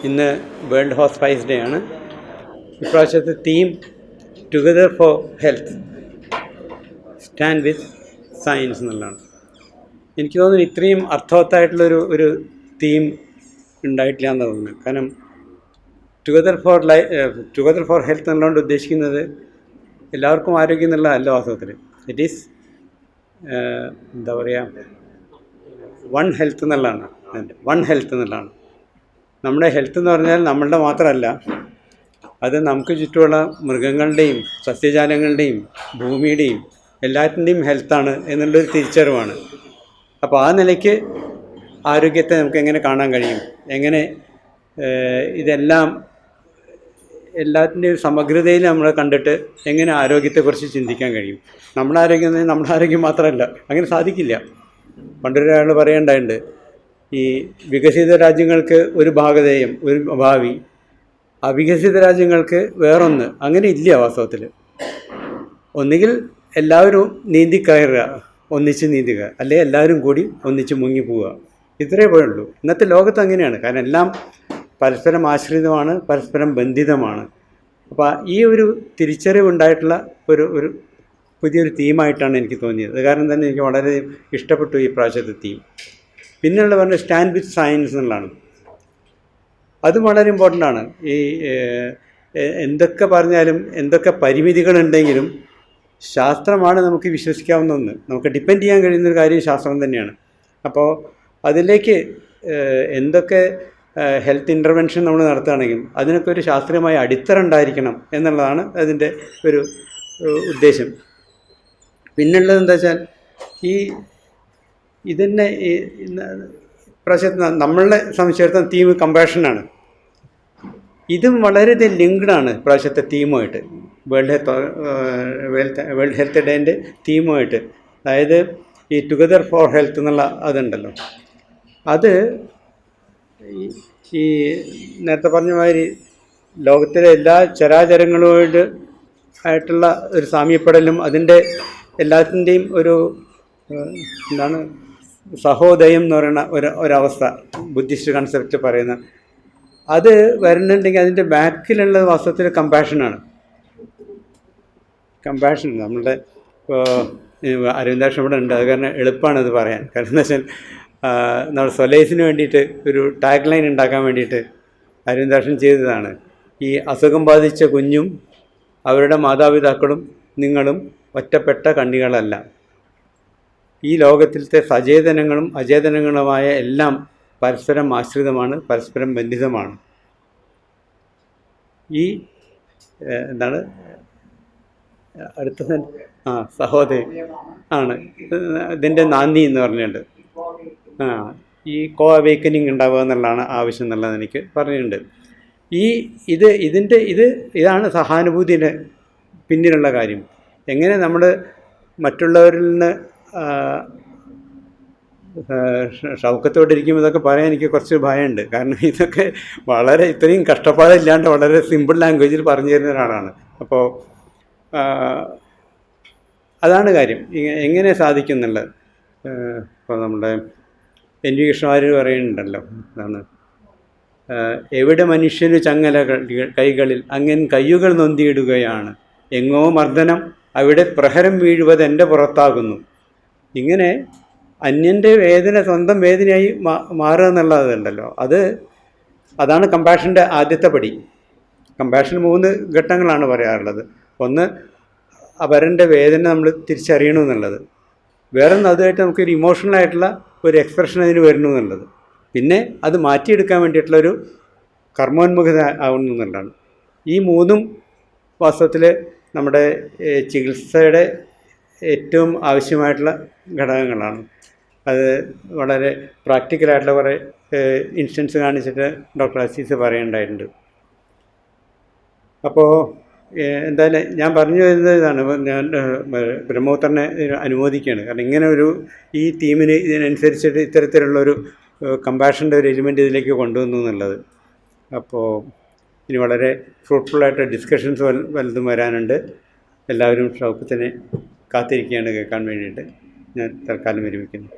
ഇന്ന് world hospice day ആണ്. ഇപ്രാവശ്യത്തെ theme together for health, stand with science എന്നുള്ളതാണ്. എനിക്ക് തോന്നുന്നു ഇത്രയും അർത്ഥവത്തായിട്ടുള്ളൊരു തീം ഉണ്ടായിട്ടില്ല എന്ന് തോന്നുന്നു. കാരണം ടുഗദർ ഫോർ ഹെൽത്ത് എന്നുള്ളതുകൊണ്ട് ഉദ്ദേശിക്കുന്നത് എല്ലാവർക്കും ആരോഗ്യം എന്നുള്ളതല്ല വാസ്തവത്തിൽ. ഇറ്റ് ഈസ് എന്താ പറയുക, വൺ ഹെൽത്ത് എന്നുള്ളതാണ്. വൺ ഹെൽത്ത് എന്നുള്ളതാണ്. നമ്മുടെ ഹെൽത്ത് എന്ന് പറഞ്ഞാൽ നമ്മളുടെ മാത്രമല്ല, അത് നമുക്ക് ചുറ്റുമുള്ള മൃഗങ്ങളുടെയും സസ്യജാലങ്ങളുടെയും ഭൂമിയുടെയും എല്ലാത്തിൻ്റെയും ഹെൽത്താണ് എന്നുള്ളൊരു തിരിച്ചറിവാണ്. അപ്പോൾ ആ നിലയ്ക്ക് ആരോഗ്യത്തെ നമുക്ക് എങ്ങനെ കാണാൻ കഴിയും, എങ്ങനെ ഇതെല്ലാം എല്ലാത്തിൻ്റെയും സമഗ്രതയിൽ നമ്മൾ കണ്ടിട്ട് എങ്ങനെ ആരോഗ്യത്തെക്കുറിച്ച് ചിന്തിക്കാൻ കഴിയും. നമ്മുടെ ആരോഗ്യം മാത്രമല്ല, അങ്ങനെ സാധിക്കില്ല. പണ്ടൊരാൾ പറയേണ്ടതുണ്ട്, ഈ വികസിത രാജ്യങ്ങൾക്ക് ഒരു ഭാഗധേയം, ഒരു ഭാവി, അവികസിത രാജ്യങ്ങൾക്ക് വേറൊന്ന്. അങ്ങനെ ഇല്ല വാസ്തവത്തിൽ. ഒന്നുകിൽ എല്ലാവരും നീന്തിക്കയറുക, ഒന്നിച്ച് നീന്തുക, അല്ലെങ്കിൽ എല്ലാവരും കൂടി ഒന്നിച്ച് മുങ്ങിപ്പോവുക. ഇത്രയേ പോയുള്ളൂ. ഇന്നത്തെ ലോകത്ത് അങ്ങനെയാണ്. കാരണം എല്ലാം പരസ്പരം ആശ്രിതമാണ്, പരസ്പരം ബന്ധിതമാണ്. അപ്പോൾ ഈ ഒരു തിരിച്ചറിവുണ്ടായിട്ടുള്ള ഒരു പുതിയൊരു തീമായിട്ടാണ് എനിക്ക് തോന്നിയത്. അത് കാരണം തന്നെ എനിക്ക് വളരെ ഇഷ്ടപ്പെട്ടു ഈ പ്രാവശ്യത്തെ തീം. പിന്നെയുള്ള പറഞ്ഞ സ്റ്റാൻഡ് വിത്ത് സയൻസ് എന്നുള്ളതാണ്. അതും വളരെ ഇമ്പോർട്ടൻ്റ് ആണ്. ഈ എന്തൊക്കെ പറഞ്ഞാലും എന്തൊക്കെ പരിമിതികളുണ്ടെങ്കിലും ശാസ്ത്രമാണ് നമുക്ക് വിശ്വസിക്കാവുന്ന ഒന്ന്. നമുക്ക് ഡിപ്പെൻഡ് ചെയ്യാൻ കഴിയുന്നൊരു കാര്യം ശാസ്ത്രം തന്നെയാണ്. അപ്പോൾ അതിലേക്ക് എന്തൊക്കെ ഹെൽത്ത് ഇൻ്റർവെൻഷൻ നമ്മൾ നടത്തുകയാണെങ്കിലും അതിനൊക്കെ ഒരു ശാസ്ത്രീയമായ അടിത്തറ ഉണ്ടായിരിക്കണം എന്നുള്ളതാണ് അതിൻ്റെ ഒരു ഉദ്ദേശം. പിന്നുള്ളത് എന്താ വെച്ചാൽ ഇതിനെ പ്രാവശ്യത്തെ നമ്മളുടെ സംബന്ധിച്ചിടത്തോളം തീം കമ്പാഷനാണ്. ഇതും വളരെയധികം ലിങ്ക്ഡാണ് പ്രാവശ്യത്തെ തീമുമായിട്ട്, വേൾഡ് ഹെൽത്ത് ഡേൻ്റെ തീമുമായിട്ട്. അതായത് ഈ ടുഗദർ ഫോർ ഹെൽത്ത് എന്നുള്ള അതുണ്ടല്ലോ, അത് ഈ നേരത്തെ പറഞ്ഞ മാതിരി ലോകത്തിലെ എല്ലാ ചരാചരങ്ങളോട് ആയിട്ടുള്ള ഒരു സാമ്യപ്പെടലും അതിൻ്റെ എല്ലാത്തിൻ്റെയും ഒരു എന്താണ് സഹോദയം എന്ന് പറയുന്ന ഒരവസ്ഥ ബുദ്ധിസ്റ്റ് കൺസെപ്റ്റ് പറയുന്ന അത് വരുന്നുണ്ടെങ്കിൽ അതിൻ്റെ ബാക്കിലുള്ള വാസ്തവത്തിൽ കമ്പാഷനാണ്. കമ്പാഷൻ നമ്മളുടെ അരവിന്ദാക്ഷൻ ഇവിടെ ഉണ്ട്, അത് കാരണം എളുപ്പമാണ് അത് പറയാൻ. കാരണം എന്താ വെച്ചാൽ നമ്മൾ സൊലൈസിന് വേണ്ടിയിട്ട് ഒരു ടാഗ് ലൈൻ ഉണ്ടാക്കാൻ വേണ്ടിയിട്ട് അരവിന്ദാക്ഷൻ ചെയ്തതാണ്. ഈ അസുഖം ബാധിച്ച കുഞ്ഞും അവരുടെ മാതാപിതാക്കളും നിങ്ങളും ഒറ്റപ്പെട്ട കണ്ണികളല്ല. ഈ ലോകത്തിലത്തെ സചേതനങ്ങളും അചേതനങ്ങളുമായ എല്ലാം പരസ്പരം ആശ്രിതമാണ്, പരസ്പരം ബന്ധിതമാണ്. ഈ എന്താണ് അടുത്ത സഹോദരി ആണ് ഇതിൻ്റെ നാന്ദി എന്ന് പറഞ്ഞിട്ടുണ്ട്. ഈ കോ അവേക്കനിങ് ഉണ്ടാവുക എന്നുള്ളതാണ് ആവശ്യം എന്നുള്ളത് എനിക്ക് പറഞ്ഞിട്ടുണ്ട്. ഇതാണ് സഹാനുഭൂതിയുടെ പിന്നിലുള്ള കാര്യം. എങ്ങനെ നമ്മൾ മറ്റുള്ളവരിൽ നിന്ന് ഷൗക്കത്തോടിരിക്കും ഇതൊക്കെ പറയാൻ എനിക്ക് കുറച്ച് ഭയമുണ്ട്. കാരണം ഇതൊക്കെ വളരെ ഇത്രയും കഷ്ടപ്പാടില്ലാണ്ട് വളരെ സിമ്പിൾ ലാംഗ്വേജിൽ പറഞ്ഞു തരുന്ന ഒരാളാണ്. അപ്പോൾ അതാണ് കാര്യം, എങ്ങനെ സാധിക്കും എന്നുള്ളത്. ഇപ്പോൾ നമ്മുടെ എൻ വി കൃഷ്ണവാര്യർ പറയുന്നുണ്ടല്ലോ, അതാണ് എവിടെ മനുഷ്യന് ചങ്ങല കൈകളിൽ അങ്ങൻ കയ്യുകൾ നൊന്തിയിടുകയാണ്, എങ്ങോ മർദ്ദനം അവിടെ പ്രഹരം വീഴുവത് എൻ്റെ പുറത്താകുന്നു. ഇങ്ങനെ അന്യൻ്റെ വേദന സ്വന്തം വേദനയായി മാറുക എന്നുള്ളതുണ്ടല്ലോ, അതാണ് കമ്പാഷൻ്റെ ആദ്യത്തെ പടി. കമ്പാഷൻ 3 ഘട്ടങ്ങളാണ് പറയാറുള്ളത്. ഒന്ന്, അവരുടെ വേദന നമ്മൾ തിരിച്ചറിയണമെന്നുള്ളത്. വേറൊന്ന്, അതുമായിട്ട് നമുക്കൊരു ഇമോഷണലായിട്ടുള്ള ഒരു എക്സ്പ്രഷൻ അതിന് വരണം എന്നുള്ളത്. പിന്നെ അത് മാറ്റിയെടുക്കാൻ വേണ്ടിയിട്ടുള്ളൊരു കർമ്മോന്മുഖത ആവുന്നു എന്നുള്ളതാണ്. ഈ 3ഉം വാസ്തവത്തിൽ നമ്മുടെ ചികിത്സയുടെ ഏറ്റവും ആവശ്യമായിട്ടുള്ള ഘടകങ്ങളാണ്. അത് വളരെ പ്രാക്ടിക്കലായിട്ടുള്ള കുറേ ഇൻസ്റ്റൻസ് കാണിച്ചിട്ട് ഡോക്ടർ അസീസ് പറയുന്നുണ്ടായിട്ടുണ്ട്. അപ്പോൾ എന്തായാലും ഞാൻ പറഞ്ഞു വരുന്നത് ഇതാണ്, ഞാൻ ബ്രഹ്മോത്തരനെ അനുമോദിക്കുകയാണ്. കാരണം ഇങ്ങനെ ഈ ടീമിന് ഇതിനനുസരിച്ചിട്ട് ഇത്തരത്തിലുള്ളൊരു കമ്പാഷൻ്റെ ഒരു എലിമെൻ്റ് ഇതിലേക്ക് കൊണ്ടുവന്നു എന്നുള്ളത്. അപ്പോൾ ഇനി വളരെ ഫ്രൂട്ട്ഫുള്ളായിട്ട് ഡിസ്കഷൻസ് വലുതും വരാനുണ്ട്. എല്ലാവരും ഷൗക്കത്തിനെ കാത്തിരിക്കുകയാണ് കേൾക്കാൻ വേണ്ടിയിട്ട്. ഞാൻ തൽക്കാലം വിരമിക്കുന്നു.